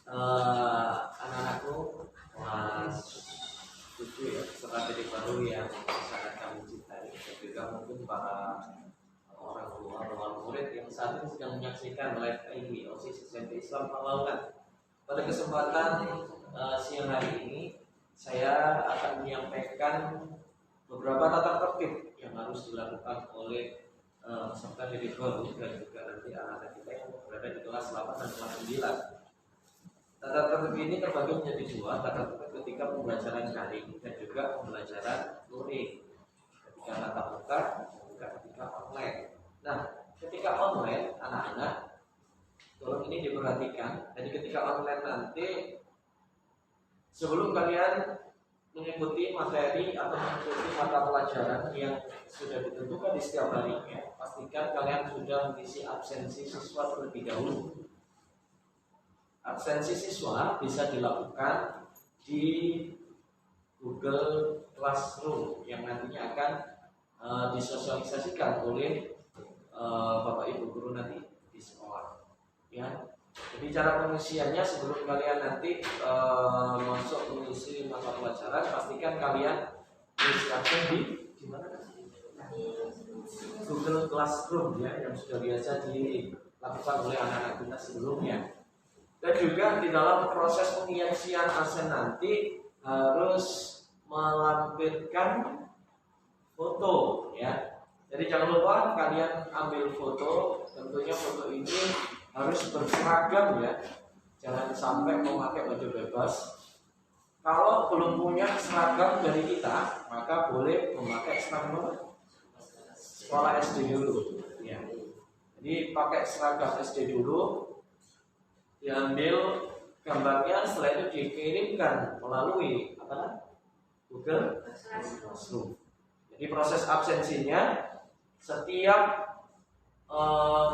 anak-anakku kelas 7 ya, setelah didik baru yang sangat kami cintai, dan juga mungkin para orang tua atau murid yang saat ini sedang menyaksikan live ini OSIS SMP Islam Pekalongan. Pada kesempatan siang hari ini saya akan menyampaikan beberapa tata tertib yang harus dilakukan oleh peserta didik baru dan juga nanti anak-anak kita yang berada di kelas 8 dan kelas 9. Tata tertib ini terbagi menjadi dua, tata tertib ketika pembelajaran daring dan juga pembelajaran luring, ketika tatap muka dan juga ketika online. Nah, ketika online anak-anak tolong ini diperhatikan. Jadi ketika online nanti sebelum kalian mengikuti materi atau mengikuti mata pelajaran yang sudah ditentukan di setiap harinya, pastikan kalian sudah mengisi absensi siswa terlebih dahulu. Absensi siswa bisa dilakukan di Google Classroom yang nantinya akan disosialisasikan oleh Bapak Ibu guru nanti di sekolah. Ya, jadi cara pengisiannya sebelum kalian nanti masuk mengisi mata pelajaran, pastikan kalian isi absen di mana? Google Classroom ya, yang sudah biasa dilakukan oleh anak-anak kita sebelumnya. Dan juga di dalam proses pengisian absen nanti harus melampirkan foto ya. Jadi jangan lupa kalian ambil foto, tentunya foto ini harus berseragam ya. Jangan sampai memakai baju bebas. Kalau belum punya seragam dari kita, maka boleh memakai seragam sekolah SD dulu ya. Jadi pakai seragam SD dulu, diambil gambarnya, setelah itu dikirimkan melalui Google Classroom. Jadi proses absensinya setiap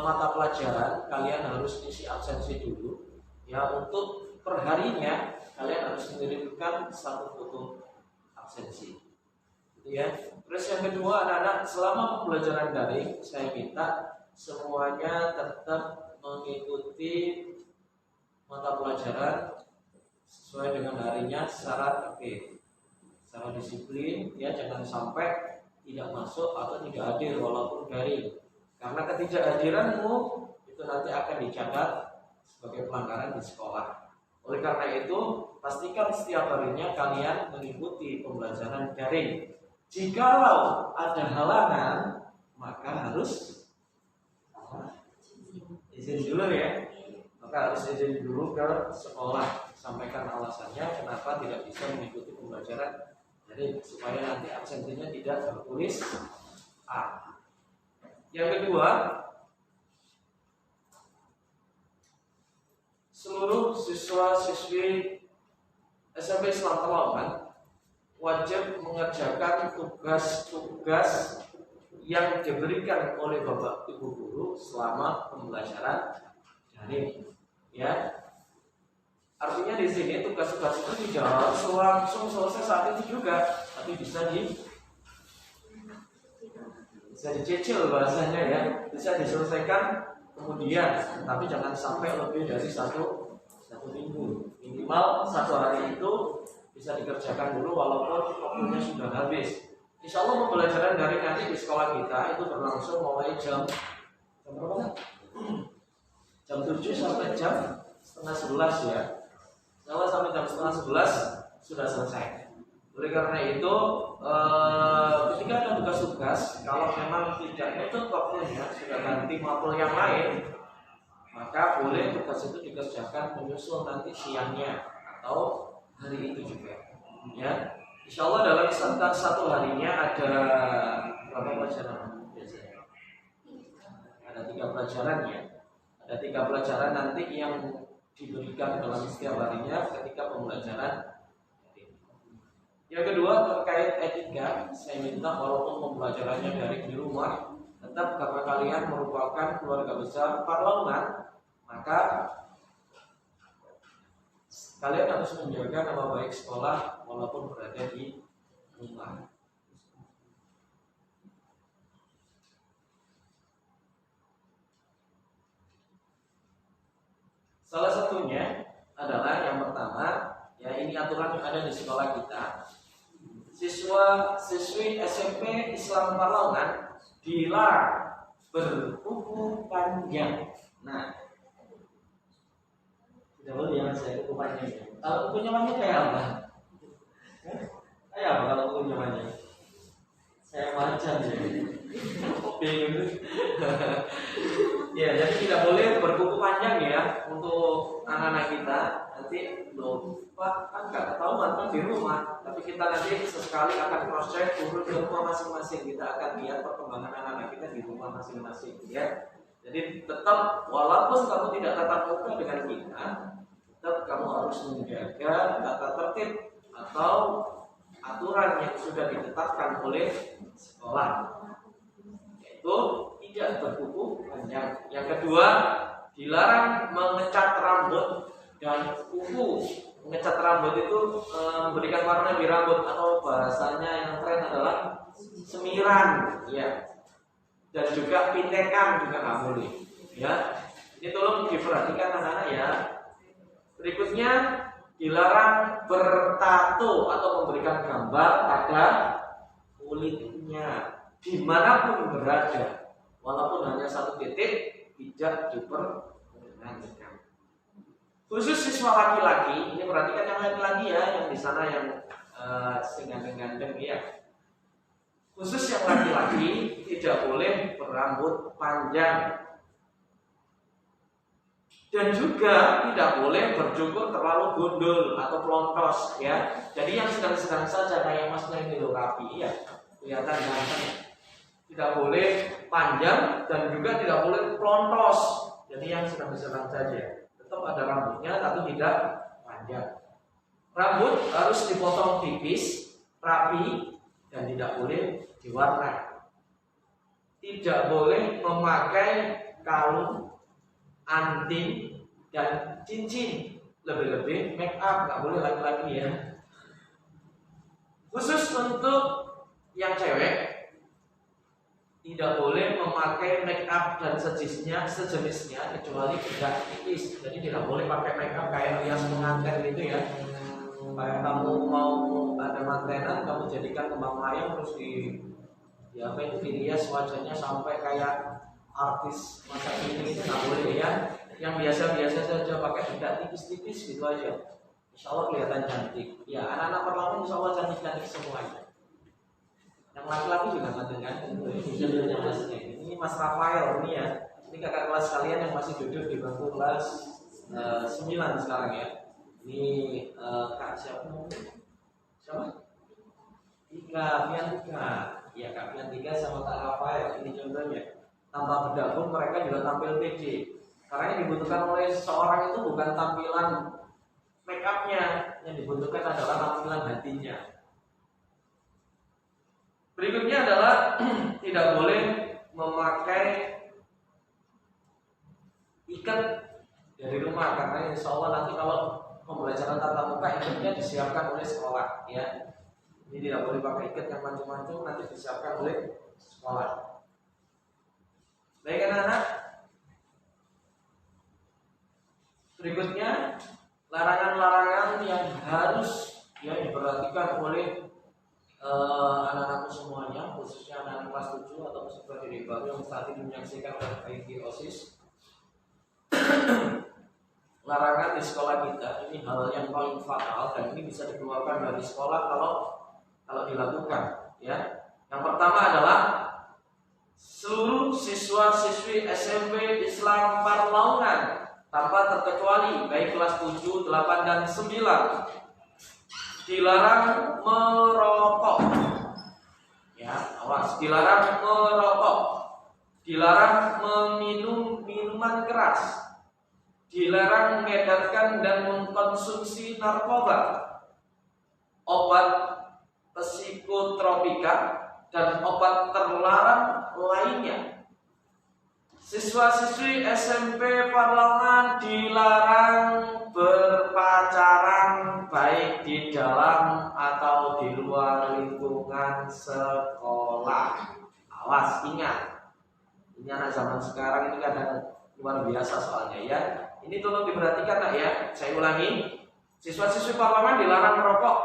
mata pelajaran kalian harus isi absensi dulu. Ya, untuk perharinya kalian harus mengirimkan satu foto absensi. Gitu ya. Terus yang kedua, anak-anak selama pembelajaran daring saya minta semuanya tetap mengikuti mata pelajaran sesuai dengan harinya secara tertib, secara disiplin ya, jangan sampai tidak masuk atau tidak hadir walaupun daring. Karena ketidakhadiranmu itu nanti akan dicatat sebagai pelanggaran di sekolah. Oleh karena itu, pastikan setiap harinya kalian mengikuti pembelajaran daring. Jikalau ada halangan, maka harus izin dulu ya. Maka harus izin dulu ke sekolah, sampaikan alasannya kenapa tidak bisa mengikuti pembelajaran daring, supaya nanti absensinya tidak tertulis A. Yang kedua, seluruh siswa-siswi SMP Islam Pekalongan wajib mengerjakan tugas-tugas yang diberikan oleh Bapak Ibu guru selama pembelajaran daring. Ya, artinya di sini tugas-tugas itu tidak harus langsung selesai saat itu juga, tapi bisa dicicil bahasanya ya, bisa diselesaikan kemudian, tapi jangan sampai lebih dari satu minggu. Minimal 1 hari itu bisa dikerjakan dulu walaupun waktunya sudah habis. Insya Allah pembelajaran daring nanti di sekolah kita itu berlangsung mulai jam berapa? Jam 7 sampai jam setengah 11 ya. Kalau sampai jam setengah 11 sudah selesai. Oleh karena itu, ketika ada tugas-tugas, kalau memang tidak nutup waktunya, sudah ganti matkul yang lain, maka boleh tugas itu dikerjakan menyusul nanti siangnya atau hari itu juga. Ya, insya Allah dalam satu harinya ada berapa pelajaran biasanya? Ada 3 pelajaran ya. Ada 3 pelajaran nanti yang diberikan dalam setiap harinya ketika pembelajaran. Yang kedua terkait etika, saya minta walaupun pembelajarannya daring di rumah, tetap karena kalian merupakan keluarga besar Pekalongan, maka kalian harus menjaga nama baik sekolah walaupun berada di rumah. Salah satunya adalah aturan yang ada di sekolah kita. Siswa-siswi SMP Islam Parlaungan dilarang berkuku panjang. Nah, tidak boleh ya saya kuku panjang. Kalau kukunya panjang kayak apa? Kayak apa kalau kukunya panjang? Saya macan ya. Bingung. Ya, jadi tidak boleh berkuku panjang ya untuk anak-anak kita. Nanti lupa kan nggak ketahuan kan di rumah. Tapi kita nanti sesekali akan cross check turun ke rumah masing-masing. Kita akan lihat perkembangan anak-anak kita di rumah masing-masing ya. Jadi tetap walaupun kamu tidak tatap muka dengan kita, tetap kamu harus menjaga tata tertib atau aturan yang sudah ditetapkan oleh sekolah, yaitu tidak berkuku panjang. Yang kedua, dilarang mengecat rambut dan kuku. Mengecat rambut itu memberikan warna di rambut atau bahasanya yang tren adalah semiran, ya. Dan juga pintekan juga nggak boleh, ya. Ini tolong diperhatikan anak-anak ya. Berikutnya, dilarang bertato atau memberikan gambar pada kulitnya dimanapun berada, walaupun hanya satu titik, tidak diperkenankan. Khusus siswa laki-laki, ini perhatikan yang laki-laki ya, yang di sana yang gandeng-gandeng ya. Khusus yang laki-laki tidak boleh berambut panjang. Dan juga tidak boleh bercukur terlalu gundul atau pelontos ya. Jadi yang sedang-sedang saja kayak masnya ini loh rapi ya, kelihatan ganteng. Tidak boleh panjang dan juga tidak boleh pelontos. Jadi yang sedang-sedang saja. Tetap ada rambutnya tapi tidak panjang. Rambut harus dipotong tipis, rapi dan tidak boleh diwarnai. Tidak boleh memakai kalung, anting dan cincin, lebih-lebih make up nggak boleh laki-laki ya. Khusus untuk yang cewek tidak boleh memakai make up dan sejenisnya kecuali tidak tipis. Jadi tidak boleh pakai make up kayak rias pengantin gitu ya. Kayak kamu mau ada mantenan, kamu jadikan kembang mayang terus dirias wajahnya sampai kayak artis masa kini itu nggak boleh ya. Yang biasa-biasa saja pakai tidak tipis-tipis gitu aja. Insya Allah kelihatan cantik. Ya anak-anak perlawanan Insya Allah cantik-cantik semuanya. Yang laki-laki juga ganteng-ganteng. Ini Mas Rafael ini ya. Ini kakak kelas kalian yang masih duduk di bangku kelas 9 sekarang ya. Ini Kak siapa? Siapa? Pian 3. Ya Kak Pian 3 sama Kak Rafael. Ini contohnya. Tanpa bergabung mereka juga tampil PJ. Karena yang dibutuhkan oleh seseorang itu bukan tampilan make up-nya, yang dibutuhkan adalah tampilan hatinya. Berikutnya adalah tidak boleh memakai ikat dari rumah karena insya Allah nanti kalau pembelajaran tatap muka ikatnya disiapkan oleh sekolah ya. Ini tidak boleh pakai ikat yang macam-macam, nanti disiapkan oleh sekolah. Baik anak-anak. Berikutnya larangan-larangan yang harus diperhatikan oleh anak-anakku semuanya, khususnya anak-anak kelas 7 atau peserta didik baru yang saat ini menyaksikan IT OSIS. Larangan di sekolah kita ini hal yang paling fatal dan ini bisa dikeluarkan dari sekolah kalau dilakukan ya. Yang pertama adalah seluruh siswa-siswi SMP Islam Parlaungan tanpa terkecuali baik kelas 7, 8 dan 9 dilarang merokok. Ya, awas, dilarang merokok. Dilarang meminum minuman keras. Dilarang mengedarkan dan mengkonsumsi narkoba, obat psikotropika dan obat terlarang lainnya. Siswa-siswi SMP Parlaungan dilarang berpacaran baik di dalam atau di luar lingkungan sekolah. Awas, ingat. Ini anak zaman sekarang ini kadang luar biasa soalnya ya. Ini tolong diperhatikan nak ya. Saya ulangi. Siswa-siswi parlemen dilarang merokok,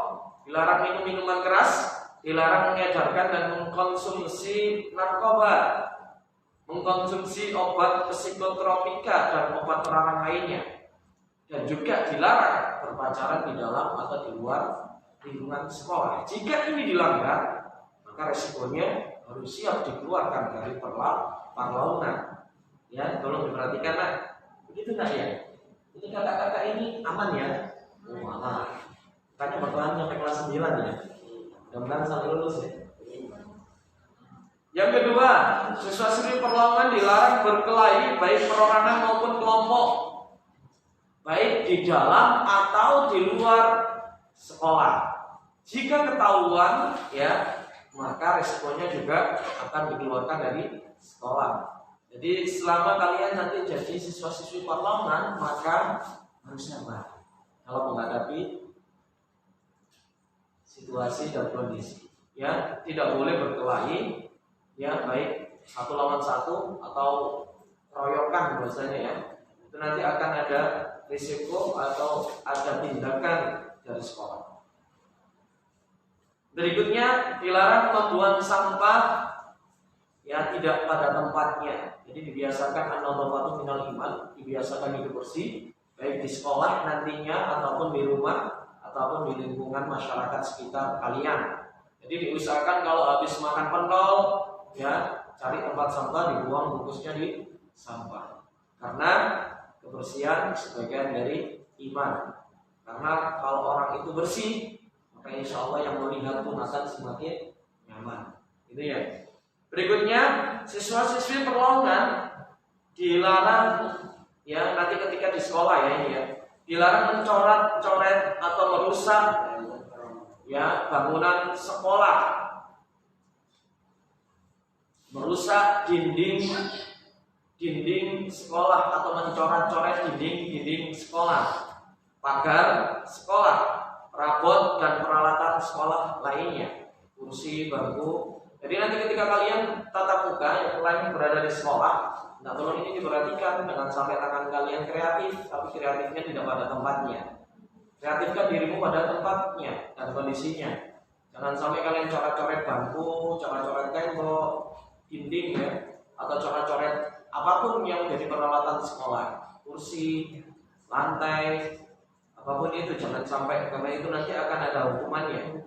dilarang minum minuman keras, dilarang mengedarkan dan mengkonsumsi narkoba, mengkonsumsi obat psikotropika dan obat terlarang lainnya, dan juga dilarang berpacaran di dalam atau di luar lingkungan sekolah. Jika ini dilanggar, maka resikonya harus siap dikeluarkan dari perlawanan. Ya, tolong diperhatikan nak. Begitu nak ya. Ini kakak-kakak ini aman ya? Oh, aman. Kakaknya bakalan sampai kelas 9 ya. Mudah-mudahan sampai lulus ya. Yang kedua, siswa-siswi perlawanan dilarang berkelahi baik perorangan maupun kelompok, baik di dalam atau di luar sekolah. Jika ketahuan, ya, maka resikonya juga akan dikeluarkan dari sekolah. Jadi selama kalian nanti jadi siswa-siswi parlemen, maka harus sabar kalau menghadapi situasi dan kondisi. Ya, tidak boleh berkelahi. Ya, baik satu lawan satu atau royokan bahasanya ya. Itu nanti akan ada risiko atau ada tindakan dari sekolah. Berikutnya, dilarang membuang sampah ya tidak pada tempatnya. Jadi dibiasakan an-nadhafatu minal iman, dibiasakan hidup bersih baik di sekolah nantinya ataupun di rumah ataupun di lingkungan masyarakat sekitar kalian. Jadi diusahakan kalau habis makan pentol ya, cari tempat sampah, dibuang bungkusnya di sampah. Karena kebersihan sebagian dari iman. Karena kalau orang itu bersih, maka insya Allah yang melihat pun akan semakin nyaman. Itu ya. Berikutnya, siswa-siswi perlawanan dilarang ya nanti ketika di sekolah ya ini ya, dilarang mencoret-coret atau merusak ya bangunan sekolah, merusak dinding sekolah atau mencoret-coret dinding sekolah, pagar sekolah, rapot dan peralatan sekolah lainnya, kursi, bangku. Jadi nanti ketika kalian tatap muka yang kalian berada di sekolah, nah tolong ini diperhatikan, dengan sampai tangan kalian kreatif, tapi kreatifnya tidak pada tempatnya. Kreatifkan dirimu pada tempatnya dan kondisinya. Jangan sampai kalian coret-coret bangku, coret-coret tembok, dinding ya, atau coret-coret apapun yang menjadi peralatan sekolah, kursi, lantai, apapun itu jangan sampai, karena itu nanti akan ada hukumannya.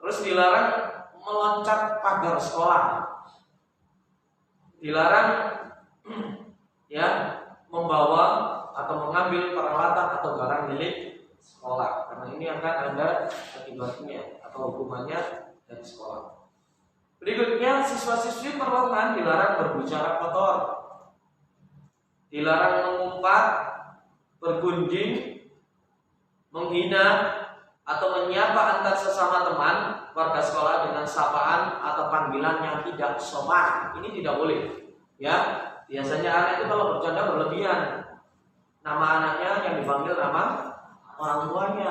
Terus dilarang meloncat pagar sekolah, dilarang ya membawa atau mengambil peralatan atau barang milik sekolah, karena ini akan ada akibatnya atau hukumannya dari sekolah. Berikutnya, siswa-siswi perlawanan dilarang berbicara kotor, dilarang mengumpat, bergunjing, menghina atau menyapa antar sesama teman warga sekolah dengan sapaan atau panggilan yang tidak sopan. Ini tidak boleh. Ya, biasanya anak itu kalau bercanda berlebihan, nama anaknya yang dipanggil nama orang tuanya,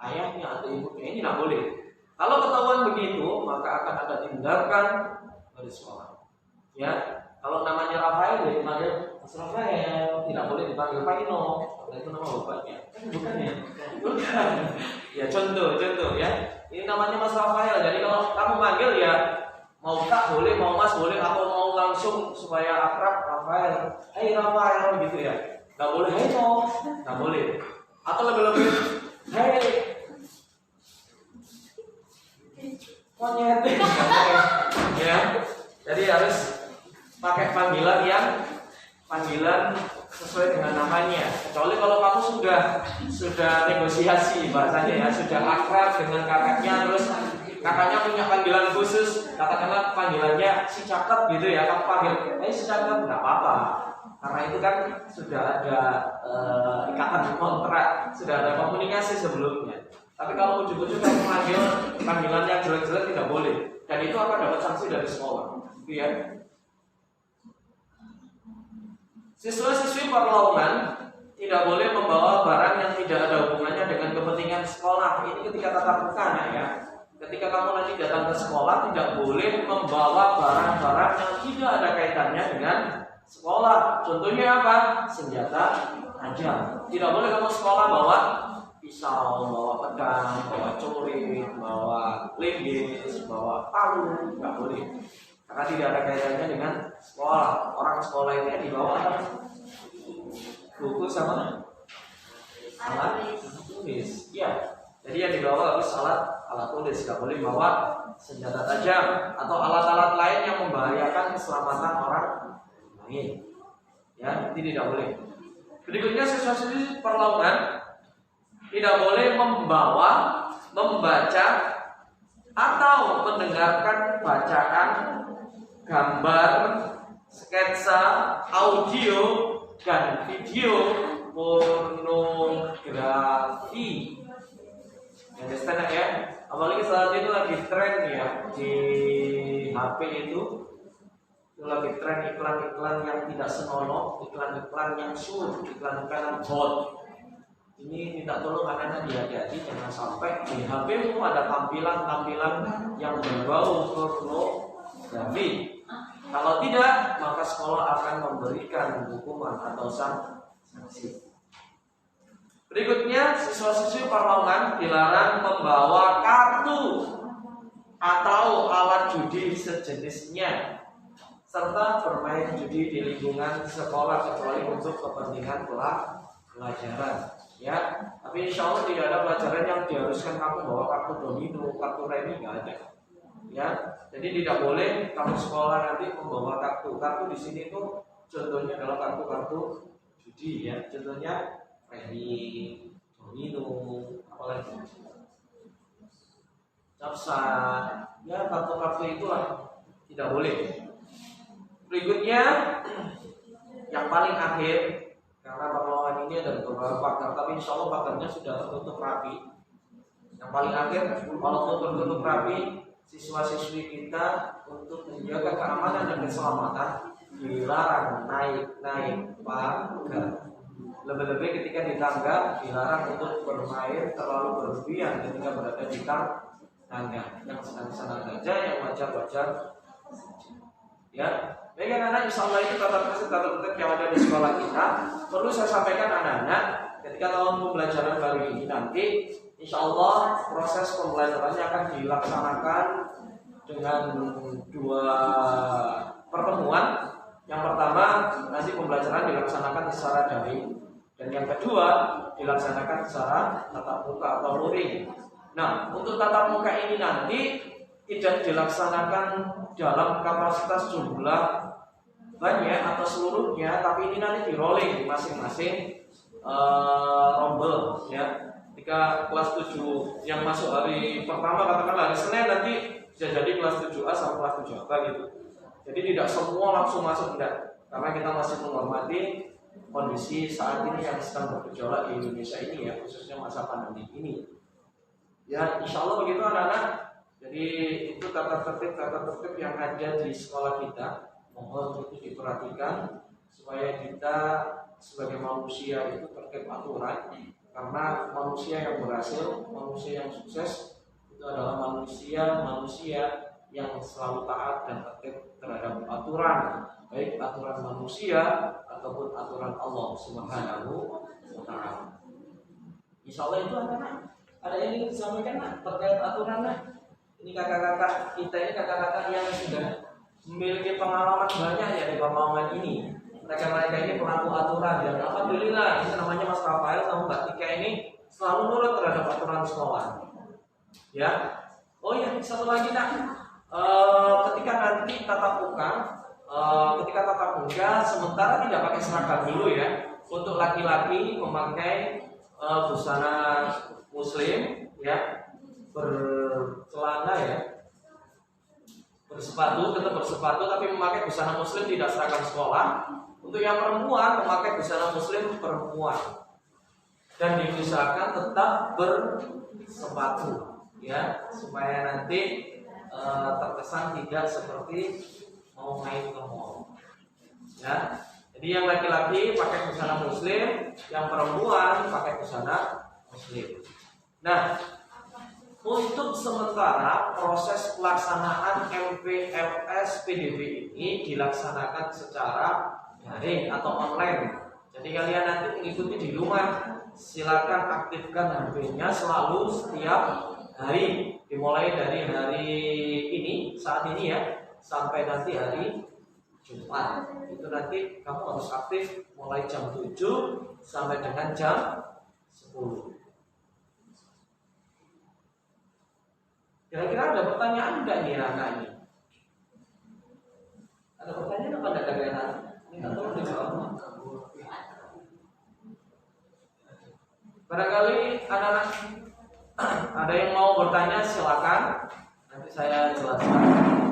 ayahnya atau ibunya. Ini tidak boleh. Kalau ketahuan begitu, maka akan ada tindakan dari sekolah. Ya, kalau namanya Rafael, ya dipanggil Mas Rafael, tidak boleh dipanggil Pak Ino, karena itu nama bapaknya. Bukan ya? Bukan. Ya contoh ya. Ini namanya Mas Rafael. Jadi kalau kamu panggil ya mau Kak boleh, mau Mas boleh, atau mau langsung supaya akrab Rafael. Hai Rafael gitu ya. Gak boleh hai no, gak boleh. Atau lebih hai monyet. Ya. Jadi harus pakai panggilan sesuai dengan namanya. Kecuali kalau kamu sudah negosiasi bahasanya ya, sudah akrab dengan kakaknya, terus kakaknya punya panggilan khusus, katakanlah panggilannya si cakep gitu ya, kamu panggil si cakep, nggak apa-apa, karena itu kan sudah ada ikatan kontrak, sudah ada komunikasi sebelumnya. Tapi kalau ujung-ujung kamu panggil panggilan yang jelek-jelek tidak boleh, dan itu akan dapat sanksi dari sekolah, gitu ya. Siswa-siswi perlawanan tidak boleh membawa barang yang tidak ada hubungannya dengan kepentingan sekolah. Ini ketika tatap muka ya. Ketika kamu nanti datang ke sekolah, tidak boleh membawa barang-barang yang tidak ada kaitannya dengan sekolah. Contohnya apa? Senjata tajam. Tidak boleh kamu sekolah bawa pisau, bawa pedang, bawa celurit, bawa linggis, bawa palu, nggak boleh. Karena tidak ada kaitannya dengan sekolah. Orang sekolah ini dibawa apa? Buku sama alat tulis. Ya. Jadi yang dibawa harus alat tulis, nggak boleh bawa senjata tajam atau alat-alat lain yang membahayakan keselamatan orang lain. Ya, ini tidak boleh. Berikutnya siswa-siswi perlawanan tidak boleh membaca atau mendengarkan bacaan, gambar, sketsa, audio, dan video pornografi. Understand ya? Apalagi saat itu lagi tren ya di HP itu lagi tren iklan-iklan yang tidak senonoh, iklan-iklan yang sur, iklan-iklan yang hot. Ini minta tolong anak-anak dihati-hati jangan sampai di HP-mu ada tampilan-tampilan yang berbau pornografi. Kalau tidak, maka sekolah akan memberikan hukuman atau sanksi. Berikutnya, siswa-siswi Parlemen dilarang membawa kartu atau alat judi sejenisnya serta bermain judi di lingkungan sekolah kecuali untuk kepentingan pelajaran. Ya, tapi insya Allah tidak ada pelajaran yang diharuskan kamu bawa kartu domino, kartu remi, nggak ada. Ya, jadi tidak boleh kamu sekolah nanti membawa kartu. Kartu di sini itu contohnya adalah kartu-kartu judi ya, contohnya remi, domino, apalagi capsa, ya kartu-kartu itulah tidak boleh. Berikutnya yang paling akhir, karena perlawanan ini ada beberapa pagar, tapi insya Allah pagarnya sudah tertutup rapi. Yang paling akhir, walaupun tertutup rapi, siswa-siswi kita untuk menjaga keamanan dan keselamatan dilarang naik pagar. Lebih-lebih ketika di tangga dilarang untuk bermain terlalu berlebihan ketika berada di tangga. Yang senang-senang saja, yang wajar-wajar. Ya, baik anak-anak, insya Allah itu tata tertib yang ada di sekolah kita. Perlu saya sampaikan anak-anak, ketika tahun pembelajaran baru ini nanti, insya Allah proses pembelajarannya akan dilaksanakan dengan 2 pertemuan. Yang pertama, nanti pembelajaran dilaksanakan secara daring. Dan yang kedua, dilaksanakan secara tatap muka atau luring. Nah, untuk tatap muka ini nanti tidak dilaksanakan dalam kapasitas jumlah banyak atau seluruhnya, tapi ini nanti di rolling masing-masing rombel ya. Ketika kelas 7 yang masuk hari pertama, katakanlah hari Senin, nanti bisa jadi kelas 7A sampai kelas 7A gitu. Jadi tidak semua langsung masuk, enggak, karena kita masih menghormati kondisi saat ini yang sedang bergejolak di Indonesia ini ya, khususnya masa pandemi ini. Ya, insya Allah begitu anak-anak. Jadi itu tata tertib yang ada di sekolah kita. Mohon itu diperhatikan supaya kita sebagai manusia itu tertib aturan. Karena manusia yang berhasil, manusia yang sukses itu adalah manusia yang selalu taat dan tertib terhadap aturan, baik aturan manusia ataupun aturan Allah Subhanahu wa Ta'ala. Insya Allah itu anak-anak. Ada yang ingin disampaikan terkait aturan? Ini kakak-kakak kita ini kakak-kakak yang sudah memiliki pengalaman banyak ya di Pamangan ini. Mereka ini pelaku aturan dan alhamdulillah ini namanya Mas Rafael sama Mbak Tika ini selalu nurut terhadap aturan sekolah. Ya. Oh ya, satu lagi nak. Ketika nanti tatap muka, sementara tidak pakai seragam dulu ya. Untuk laki-laki memakai busana muslim ya, bercelana ya, tetap bersepatu tapi memakai busana muslim, tidak seragam sekolah. Untuk yang perempuan memakai busana muslim perempuan dan diusahakan tetap bersepatu ya, supaya nanti terkesan tidak seperti mau main ke mall ya. Jadi yang laki-laki pakai busana muslim, yang perempuan pakai busana muslim. Nah, untuk sementara proses pelaksanaan MPLS PDB ini dilaksanakan secara daring atau online. Jadi kalian nanti mengikuti di rumah silakan aktifkan HP-nya selalu setiap hari, dimulai dari hari ini, saat ini ya, sampai nanti hari Jumat. Itu nanti kamu harus aktif mulai jam 7 sampai dengan jam 10. Kira-kira ada pertanyaan enggak nih anak ini? Ada pertanyaan apa enggak dari anak? Minta tolong dijawab. Barangkali anak-anak ada yang mau bertanya silakan. Nanti saya jelaskan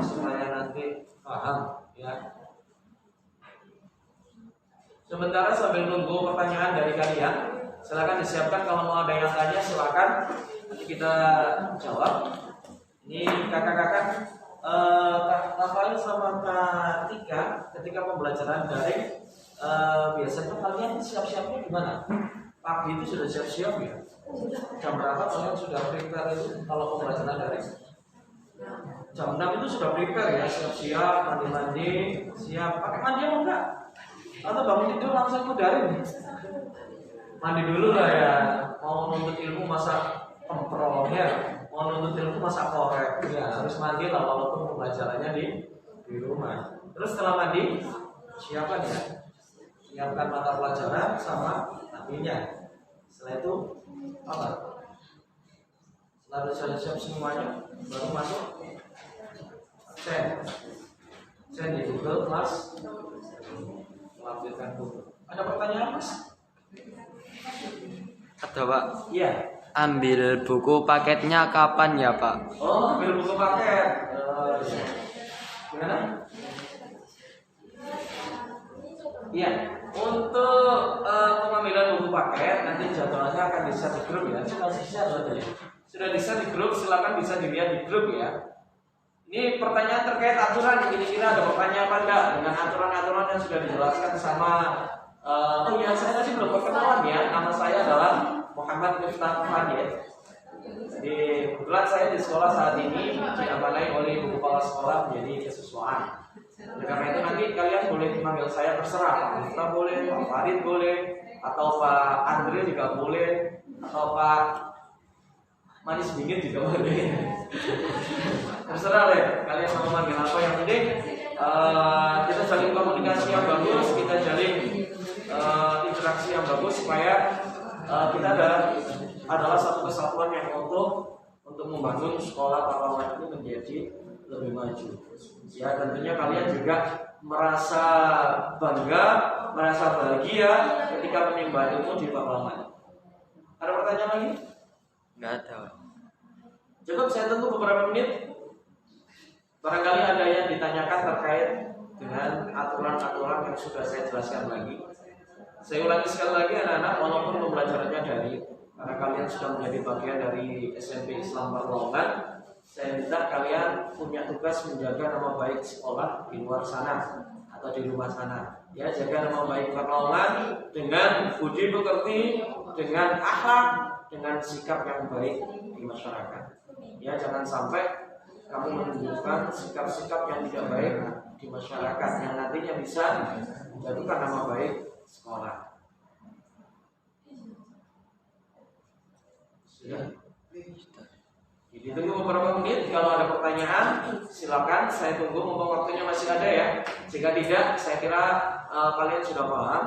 supaya nanti paham ya. Sementara sambil nunggu pertanyaan dari kalian, silakan disiapkan kalau mau ada yang tanya silakan. Nanti kita jawab. Ini kakak-kakak Kak Rafael sama Kak Tika ketika pembelajaran daring biasanya kalian siap-siapnya gimana? Pagi itu sudah siap-siap ya? Jam berapa kalian sudah prepare itu kalau pembelajaran daring? Jam 6 itu sudah prepare ya, siap-siap, mandi-mandi, siap. Pakai mandi apa enggak? Atau bangun tidur langsung ke daring? Mandi dulu lah ya. Mau nuntut ilmu masa kemprolnya, mau nuntut ilmu masa korek ya, harus mandi lah walaupun pembelajarannya di rumah. Terus setelah mandi, siapkan ya, siapkan mata pelajaran sama HP-nya. Setelah itu apa? Setelah sudah siap semuanya, baru masuk send di Google Class, melampirkan Google. Ada pertanyaan mas? Ada Pak. Iya. Ambil buku paketnya kapan ya Pak? Oh, ambil buku paket. Iya. Gimana? Iya. Untuk pengambilan buku paket nanti jadwalnya akan di-share di grup ya. Sudah di-share ya. Sudah di-share di grup, silakan bisa dilihat di grup ya. Ini pertanyaan terkait aturan, kira-kira ada pertanyaan apa enggak dengan aturan-aturan yang sudah dijelaskan sama oh iya, saya tadi belum perkenalan ya. Nama saya adalah Muhammad Miftah Fadil. Jadi kebetulan saya di sekolah saat ini diamanai oleh ibu kepala sekolah menjadi kesesuaian. Oleh karena itu nanti kalian boleh memanggil saya terserah, Pak Miftah boleh, Pak Farid boleh, atau Pak Andre juga boleh, atau Pak Manis Dingin juga boleh. Terserah deh, kalian mau memanggil apa, yang penting kita jalin komunikasi yang bagus, kita jalin interaksi yang bagus supaya kita adalah satu kesatuan yang untuk membangun sekolah Parlemen ini menjadi lebih maju. Ya tentunya kalian juga merasa bangga, merasa bahagia ketika menimba ilmu di Parlemen. Ada pertanyaan lagi? Enggak ada. Cukup, saya tunggu beberapa menit. Barangkali ada yang ditanyakan terkait dengan aturan-aturan yang sudah saya jelaskan lagi. Saya ulangi sekali lagi anak-anak, walaupun pembelajarannya dari karena kalian sudah menjadi bagian dari SMP Islam Perlongan, saya minta kalian punya tugas menjaga nama baik sekolah di luar sana atau di rumah sana. Ya, jaga nama baik Perlongan dengan budi pekerti, dengan akhlak, dengan sikap yang baik di masyarakat. Ya, jangan sampai kamu menunjukkan sikap-sikap yang tidak baik di masyarakat yang nantinya bisa menjadikan nama baik sekolah. Sudah. Jadi tunggu beberapa menit. Kalau ada pertanyaan, silakan. Saya tunggu mumpung waktunya masih ada ya. Jika tidak, saya kira kalian sudah paham.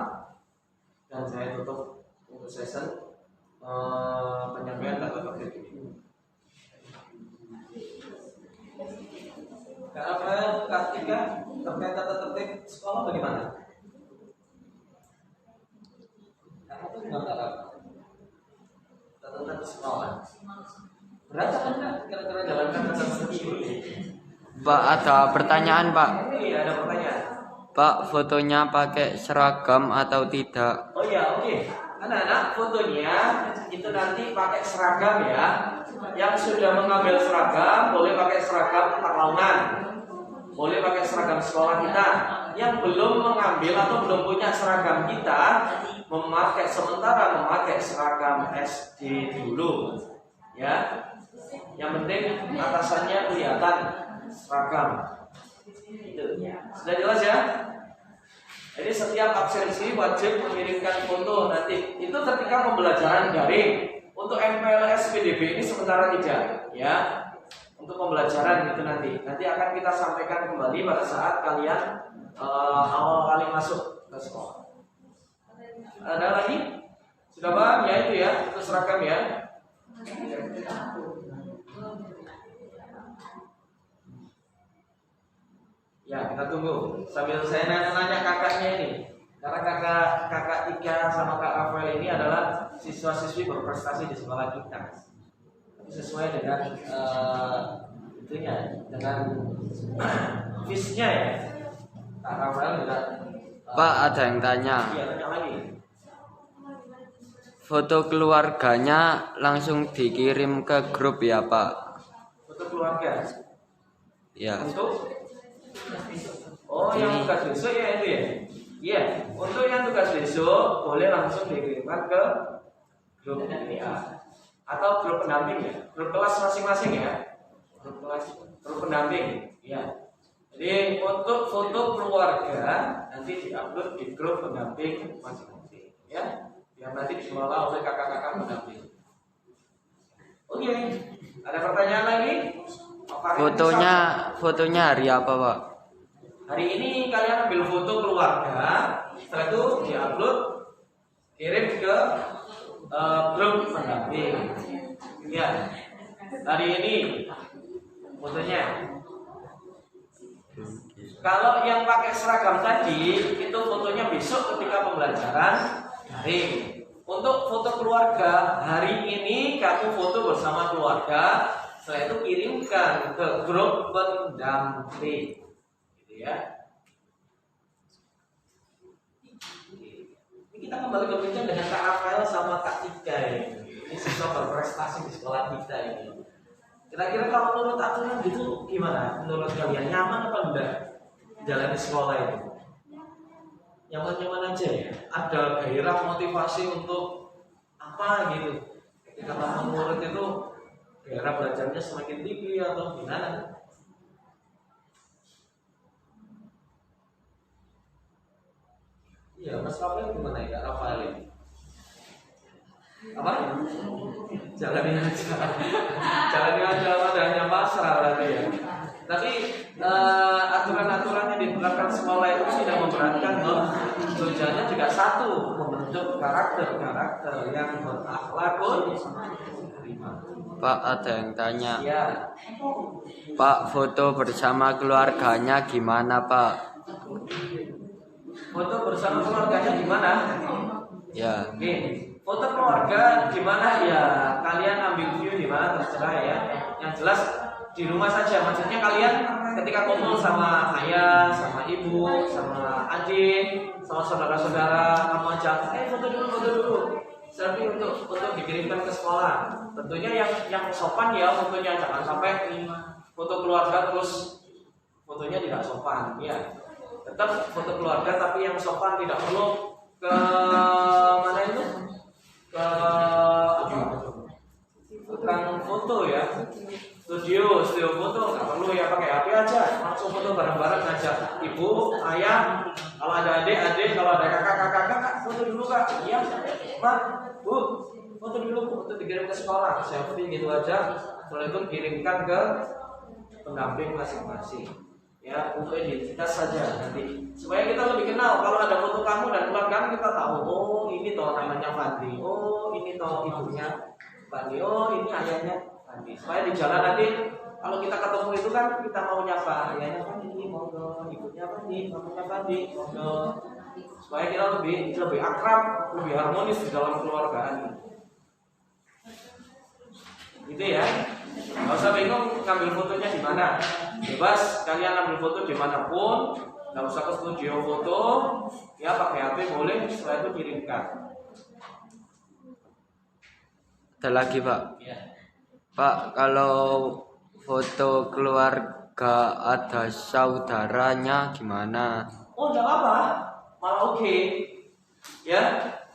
Dan saya tutup untuk session penyampaian tata tertib ini. Kak Rafael, Kak Tika, terkait tata tertib sekolah bagaimana? Kamu tuh nggak tahu tata tertib sekolah. Berat apa enggak? Kira-kira jalankan tata tertib ini. Pak, ada pertanyaan Pak. Iya, ada pertanyaan. Pak, fotonya pakai seragam atau tidak? Oh iya, oke. Anak-anak, fotonya itu nanti pakai seragam ya. Yang sudah mengambil seragam boleh pakai seragam Perlongan, boleh pakai seragam sekolah kita. Yang belum mengambil atau belum punya seragam kita, sementara memakai seragam SD dulu, ya. Yang penting atasannya kelihatan seragam. Itu. Sudah jelas ya? Jadi setiap absensi wajib mengirimkan foto nanti. Itu ketika pembelajaran daring. Untuk MPLS PDB ini sementara tidak, ya. Untuk pembelajaran itu nanti akan kita sampaikan kembali pada saat kalian awal kali masuk ke sekolah. Ada lagi? Sudah paham ya itu ya, itu seragam ya. Ya, kita tunggu sambil saya nanya kakaknya ini. Karena kakak Tika sama Kak Rafael ini adalah siswa-siswi berprestasi di sekolah kita. Sesuai dengan itunya, dengan visnya ya. Kak Rafael juga. Pak, ada yang tanya. Iya, tanya lagi. Foto keluarganya langsung dikirim ke grup ya Pak? Foto keluarga. Ya. Untuk yang tugas besok ya itu ya. Iya, untuk yang tugas besok boleh langsung dikirimkan ke grup WA atau grup pendamping ya, grup kelas masing-masing ya, grup pendamping. Ya. Jadi untuk foto keluarga nanti diupload di grup pendamping masing-masing, ya, yang nanti dikelola oleh kakak-kakak pendamping. Oke, ada pertanyaan lagi? Fotonya hari apa Pak? Hari ini kalian ambil foto keluarga, setelah itu diupload, kirim ke grup pendamping. Ya, hari ini fotonya. Kalau yang pakai seragam tadi, itu fotonya besok ketika pembelajaran daring. Untuk foto keluarga, hari ini kamu foto bersama keluarga, setelah itu kirimkan ke grup pendamping. Ya. Ini kita kembali berbincang dengan Kak Rafael sama Kak Tika ini. Ini siswa berprestasi di sekolah kita ini. Kira-kira kalau menurut aturan gitu gimana? Menurut kalian nyaman apa enggak jalan di sekolah ini? Nyaman-nyaman aja ya? Ada gairah motivasi untuk apa gitu? Ketika kamu murid itu gairah belajarnya semakin tinggi atau gimana? Iya, Mas Rafael gimana ya, Rafael ini? Apa? Jalanin aja, hanya pasrah berarti ya. Tapi aturan-aturan yang diterapkan sekolah itu tidak memberatkan loh. Tujuannya juga satu, membentuk karakter yang berakhlakul. Pak, ada yang tanya. Ya. Pak, foto bersama keluarganya gimana Pak? Foto bersama keluarganya gimana? Ya. Oke, foto keluarga gimana ya? Kalian ambil view di mana terserah ya. Yang jelas di rumah saja. Maksudnya kalian ketika kumpul sama ayah, sama ibu, sama adik, sama saudara-saudara, kamu ajak, foto dulu. Selfie untuk dikirimkan ke sekolah. Tentunya yang sopan ya fotonya, jangan sampai foto keluarga terus fotonya tidak sopan, ya. Tetap foto keluarga tapi yang sopan, tidak perlu ke mana itu, ke tukang foto ya, studio foto nggak perlu ya, pakai HP aja langsung foto bareng-bareng, ngajak ibu, ayah, kalau ada adik, kalau ada kakak, foto dulu kak, iya, mak, bu, foto dulu, foto dikirim ke sekolah, selfie gitu aja, setelah itu kirimkan ke pendamping masing-masing. Ya, untuk identitas saja nanti supaya kita lebih kenal. Kalau ada foto kamu dan keluarga kita tahu, oh ini toh namanya Fadli, oh ini toh ibunya Fadli, oh ini ayahnya Fadli. Supaya di jalan nanti kalau kita ketemu itu kan kita mau nyapa ayahnya Fadli, monggo, ibunya Fadli, mamanya Fadli, monggo. Supaya kita lebih akrab, lebih harmonis di dalam keluargaan. Gitu ya. Gak usah bingung ngambil fotonya di mana. Bebas kalian ambil foto dimanapun, nggak usah ke studio foto, ya pakai HP boleh, setelah itu kirimkan. Ada lagi Pak. Ya. Pak, kalau foto keluarga ada saudaranya gimana? Oh, enggak apa-apa, malah oke. Ya,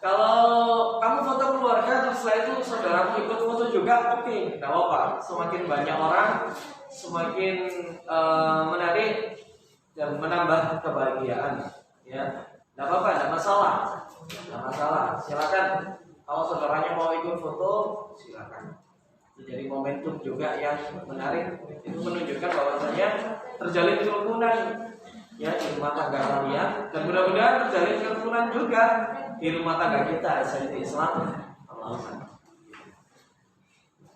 kalau kamu foto keluarga terus setelah itu saudaramu ikut foto juga, oke, enggak apa-apa. Semakin banyak orang, semakin menarik dan menambah kebahagiaan. Ya, Tidak apa-apa, tidak masalah. Tidak masalah. Silakan. Kalau saudaranya mau ikut foto, silakan. Itu jadi momentum juga yang menarik. Itu menunjukkan bahwasanya terjalin kerukunan ya di rumah tangga kalian, dan mudah-mudahan terjalin kerukunan juga di rumah tangga kita. Di Islam. Allahumma.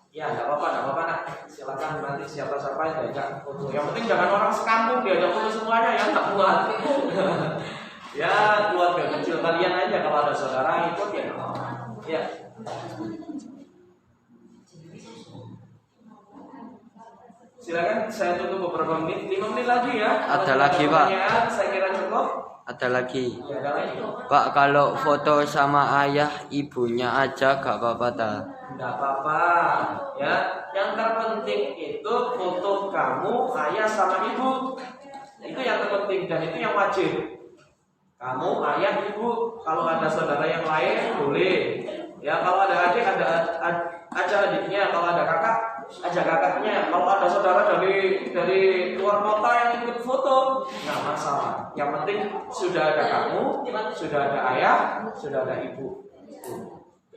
Ya, nggak apa-apa nak. Silakan nanti siapa-siapa yang diajak foto. Yang penting jangan orang sekampung diajak foto semuanya ya, nggak kuat. Ya, keluarga kecil kalian aja, kalau ada saudara ikut ya. Ya. Silakan, saya tunggu beberapa menit, 5 menit lagi ya. Ada lagi, Pak. Saya kira cukup. Ada lagi. Ya, ada lagi. Pak, kalau foto sama ayah ibunya aja gak apa-apa ta? Tidak apa-apa ya. Yang terpenting itu foto kamu, ayah sama ibu. Itu yang terpenting dan itu yang wajib. Kamu, ayah, ibu. Kalau ada saudara yang lain boleh. Ya, kalau ada adik aja adiknya. Kalau ada kakak, aja kakaknya. Kalau ada saudara dari luar kota yang ikut foto, nggak masalah. Yang penting sudah ada kamu, sudah ada ayah, sudah ada ibu.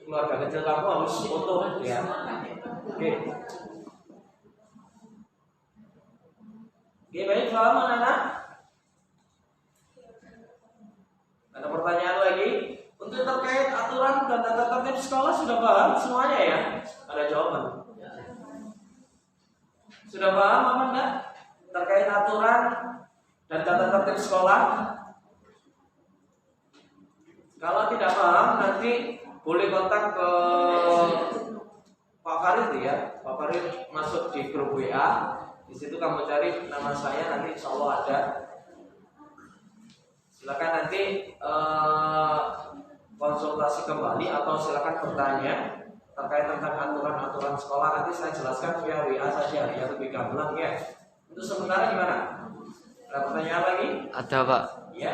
Keluarga kecil kamu harus foto ya. Oke. Oke, baik, paham anak-anak? Ada pertanyaan lagi? Untuk terkait aturan dan tata tertib sekolah sudah paham semuanya ya? Ada jawaban? Sudah paham apa enggak? Terkait aturan dan tata tertib sekolah? Kalau tidak paham nanti boleh kontak ke Pak Farid ya. Pak Farid masuk di grup WA. Di situ kamu cari nama saya, nanti insya Allah ada. Silakan nanti konsultasi kembali atau silakan bertanya terkait tentang aturan-aturan sekolah. Nanti saya jelaskan via WA saja ya, lebih gamblang ya. Untuk sementara gimana? Ada pertanyaan lagi? Ada, Pak. Ya.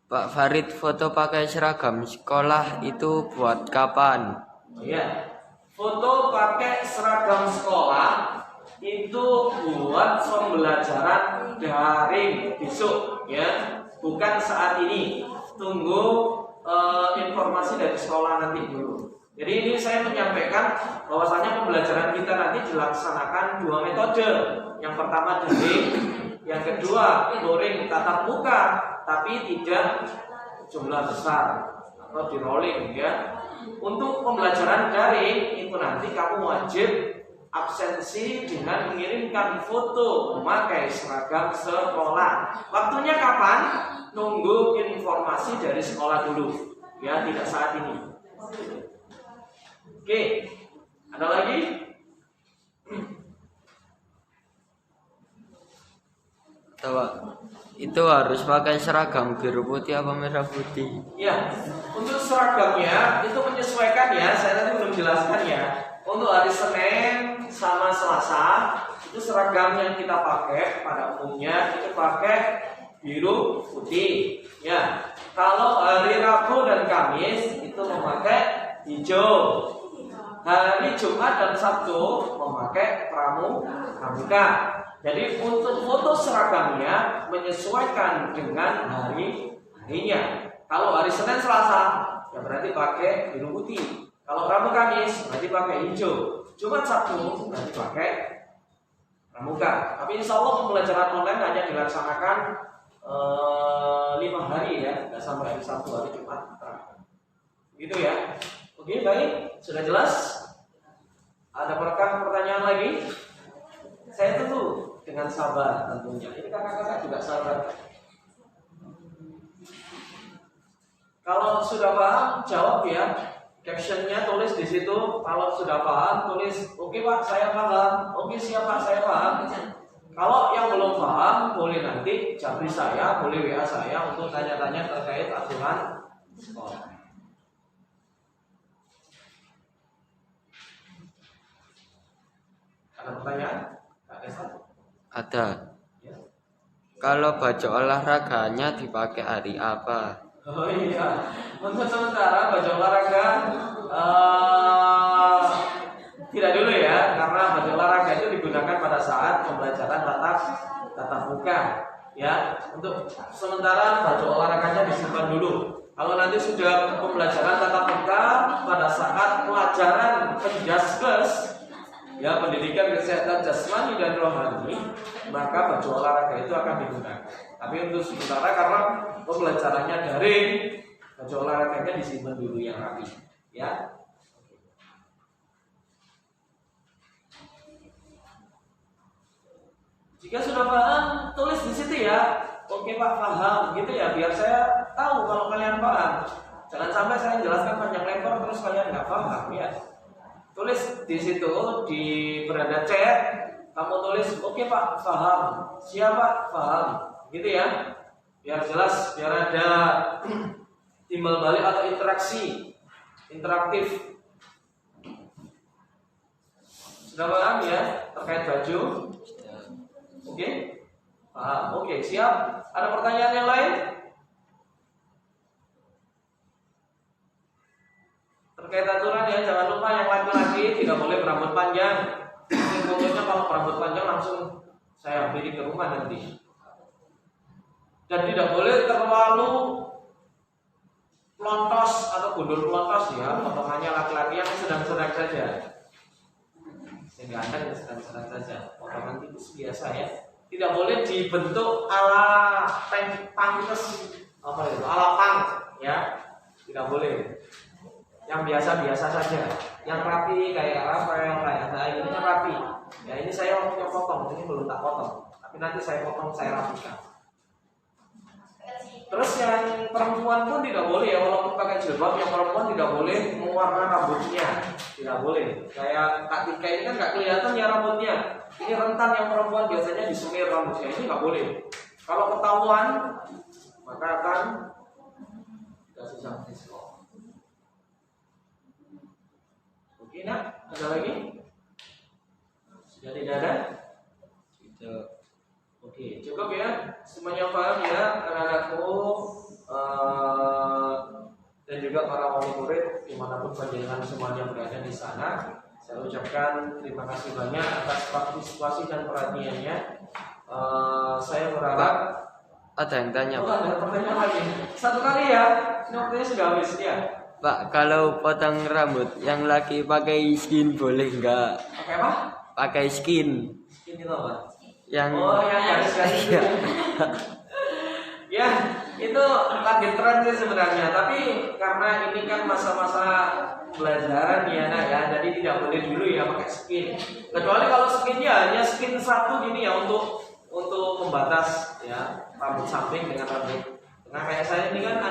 Pak Farid, foto pakai seragam sekolah itu buat kapan? Iya. Foto pakai seragam sekolah itu buat pembelajaran daring besok ya, bukan saat ini. Tunggu informasi dari sekolah nanti dulu. Jadi ini saya menyampaikan bahwasanya pembelajaran kita nanti dilaksanakan 2 metode. Yang pertama daring, yang kedua luring tatap muka, tapi tidak jumlah besar atau di rolling ya. Untuk pembelajaran daring itu nanti kamu wajib absensi dengan mengirimkan foto memakai seragam sekolah. Waktunya kapan? Nunggu informasi dari sekolah dulu ya, tidak saat ini. Oke, ada lagi? Pak, itu harus pakai seragam biru putih apa merah putih? Ya, untuk seragamnya itu menyesuaikan ya. Saya tadi belum jelaskan ya. Untuk hari Senin sama Selasa itu seragam yang kita pakai pada umumnya itu pakai biru putih. Ya, kalau hari Rabu dan Kamis itu memakai hijau. Hari Jumat dan Sabtu memakai pramuka. Jadi untuk foto seragamnya menyesuaikan dengan harinya. Kalau hari Senin Selasa ya berarti pakai biru putih. Kalau Rabu Kamis berarti pakai hijau. Jumat Sabtu berarti pakai pramuka. Tapi insya Allah pembelajaran online hanya dilaksanakan 5 hari ya, nggak sampai hari Sabtu, hari Jumat. Gitu ya. Oke, baik, sudah jelas. Ada pertanyaan lagi? Saya tunggu dengan sabar tentunya. Ini kakak-kakak juga sabar. Kalau sudah paham jawab ya. Captionnya tulis di situ. Kalau sudah paham tulis oke Pak saya paham. Oke siap Pak saya paham. Kalau yang belum paham boleh nanti japri saya, boleh WA saya untuk tanya-tanya terkait aturan sekolah. Ada pertanyaan? Ada. Kalau baju olahraganya dipakai hari apa? Oh iya, untuk sementara baju olahraga tidak dulu ya, karena baju olahraga itu digunakan pada saat pembelajaran tatap muka. Ya, untuk sementara baju olahraganya disimpan dulu. Kalau nanti sudah pembelajaran tatap muka pada saat pelajaran penjaskes, ya pendidikan kesehatan jasmani dan rohani, maka baju olahraga itu akan digunakan. Tapi untuk sementara karena pembelajarannya daring, baju olahraganya disimpan dulu yang rapi, ya. Jika sudah paham, tulis di situ ya. Oke Pak, paham gitu ya, biar saya tahu kalau kalian paham. Jangan sampai saya jelaskan panjang lebar terus kalian nggak paham ya. Tulis di situ di beranda chat, kamu tulis oke Pak, paham. Siapa? Paham. Gitu ya. Biar jelas, biar ada timbal balik atau interaksi interaktif. Sudah paham ya terkait baju? Oke? Paham. Oke, siap. Ada pertanyaan yang lain? Terkait aturan ya, jangan lupa yang laki-laki tidak boleh berambut panjang. Pokoknya kalau berambut panjang langsung saya beli ke rumah nanti. Dan tidak boleh terlalu pelontos atau gundul pelontos ya. Potongannya laki-laki yang sedang-sedang saja. Sehingga Anda yang sedang-sedang saja. Potongan tipis biasa ya. Tidak boleh dibentuk ala pangkes apa itu? Ala pang ya. Tidak boleh. Yang biasa-biasa saja. Yang rapi kayak Rafael, kayak saya ini kan rapi. Ya ini saya waktunya potong, ini belum tak potong. Tapi nanti saya potong, saya rapikan. Terus yang perempuan pun tidak boleh ya, walaupun pakai jilbab, yang perempuan tidak boleh mewarna rambutnya, tidak boleh. Kayak Kak Tika ini kan nggak kelihatan ya rambutnya. Ini rentan yang perempuan biasanya disemir rambutnya, ini nggak boleh. Kalau ketahuan maka akan kasih sanksi sekolah. Oke nak, ada lagi? Sudah tidak ada? Tidak. Oke, cukup ya. Semuanya paham ya, anak-anakku dan juga para wali murid dimanapun panjenengan semuanya berada di sana. Saya ucapkan terima kasih banyak atas partisipasi dan perhatiannya. Saya berharap ada yang tanya. Oh, ada pertanyaan lagi. Satu kali ya. Ini waktunya sudah habis ya. Pak, kalau potong rambut yang laki pakai skin boleh nggak? Pakai apa? Pakai skin. Skin itu apa? Yang garis-garis iya. Ya, itu lagi tren sih sebenarnya. Tapi karena ini kan masa-masa pelajaran ya nak ya, jadi tidak boleh dulu ya pakai skin. Kecuali kalau skinnya hanya skin satu gini ya untuk membatas ya rambut samping dengan rambut. Nah kayak saya ini kan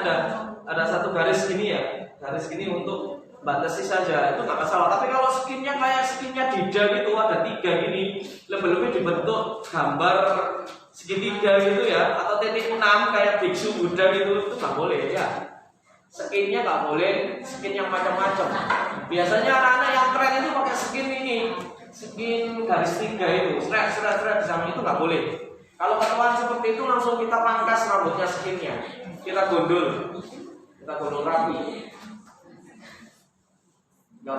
ada satu garis gini ya, garis gini untuk batasi saja itu nggak masalah. Tapi kalau skinnya kayak skinnya Dida gitu ada 3 gini, lebih-lebih dibentuk gambar segitiga gitu ya, atau titik 6 kayak biksu Buddha gitu, itu nggak boleh ya. Skinnya nggak boleh, skin yang macam-macam. Biasanya anak-anak yang keren itu pakai skin ini, skin garis 3 itu, seret di samping itu nggak boleh. Kalau ketahuan seperti itu langsung kita pangkas rambutnya skinnya, kita gondol rapi. Nggak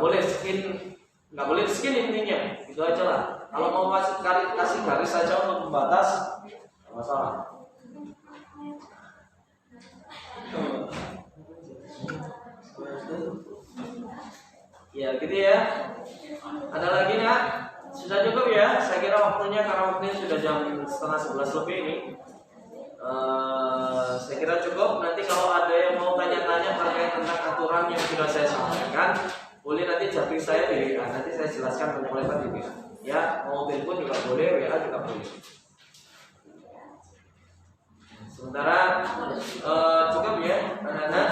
boleh skin intinya, itu aja lah. Kalau mau kasih garis saja untuk membatas, nggak masalah. Ya gitu ya. Ada lagi nak? Sudah cukup ya. Saya kira waktunya karena waktunya sudah jam 10:30 lebih ini. Saya kira cukup. Nanti kalau ada yang mau tanya-tanya terkait tentang aturan yang sudah saya sampaikan, boleh nanti japri saya di WA. Nanti saya jelaskan banyak lebar di WA. Ya, mau telepon juga boleh, WA juga boleh. Sementara cukup ya, anak-anak.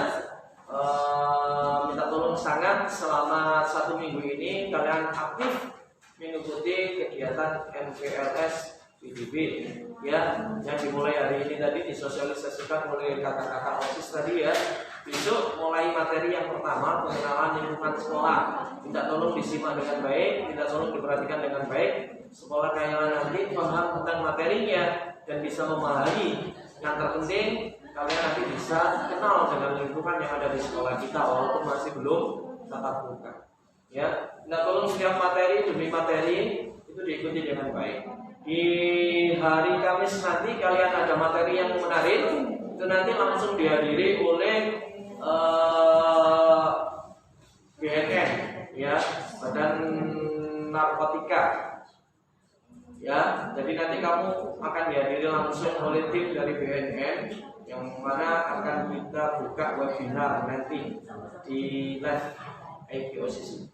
Minta tolong sangat selama 1 minggu ini kalian aktif mengikuti kegiatan MPLS PDB ya, yang dimulai hari ini tadi disosialisasikan oleh kakak-kakak OSIS tadi ya. Besok mulai materi yang pertama, pengenalan lingkungan sekolah. Minta tolong disimak dengan baik, minta tolong diperhatikan dengan baik. Sekolah kalian nanti paham tentang materinya dan bisa memahami. Yang terpenting kalian nanti bisa kenal dengan lingkungan yang ada di sekolah kita walaupun masih belum tatap muka. Ya, minta tolong setiap materi demi materi itu diikuti dengan baik. Di hari Kamis nanti kalian ada materi yang menarik, itu nanti langsung dihadiri oleh BNN, ya, Badan Narkotika, ya. Jadi nanti kamu akan dihadiri langsung oleh tim dari BNN, yang mana akan kita buka webinar nanti di live IPOCC.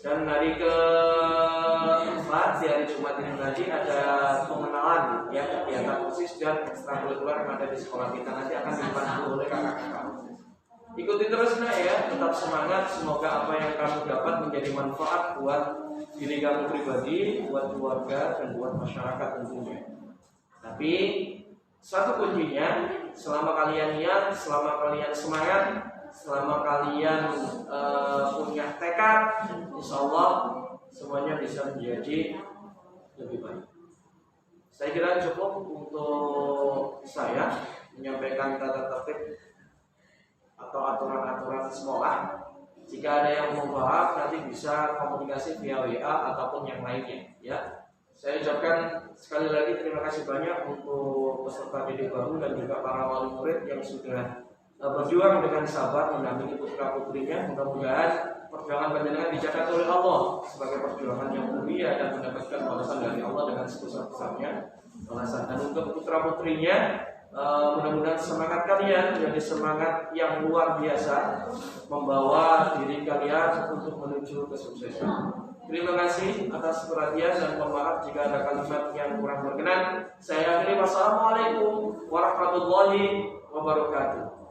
Dan hari keempat di hari Jumat ini nanti ada pengenalan, ya, kegiatan khusus dan ekstrakurikuler yang ada di sekolah kita nanti akan dipandu oleh kakak-kakak. Ikuti terus nak ya, tetap semangat. Semoga apa yang kamu dapat menjadi manfaat buat diri kamu pribadi, buat keluarga, dan buat masyarakat tentunya. Tapi satu kuncinya, selama kalian niat, selama kalian semangat, selama kalian punya tekad, insya Allah semuanya bisa menjadi lebih baik. Saya kira cukup untuk saya menyampaikan tata tertib atau aturan-aturan sekolah. Jika ada yang mau bahas, nanti bisa komunikasi via WA ataupun yang lainnya, ya. Saya ucapkan sekali lagi terima kasih banyak untuk peserta didik baru dan juga para wali murid yang sudah berjuang dengan sabar mendampingi putra putrinya. Mudah-mudahan perjuangan panjenengan dicatat oleh Allah sebagai perjuangan yang mulia dan mendapatkan balasan dari Allah dengan sebesar-besarnya balasan. Dan untuk putra putrinya, mudah-mudahan semangat kalian menjadi semangat yang luar biasa, membawa diri kalian untuk menuju kesuksesan. Terima kasih atas perhatian dan mohon maaf jika ada kalimat yang kurang berkenan. Saya akhiri, wassalamualaikum warahmatullahi wabarakatuh.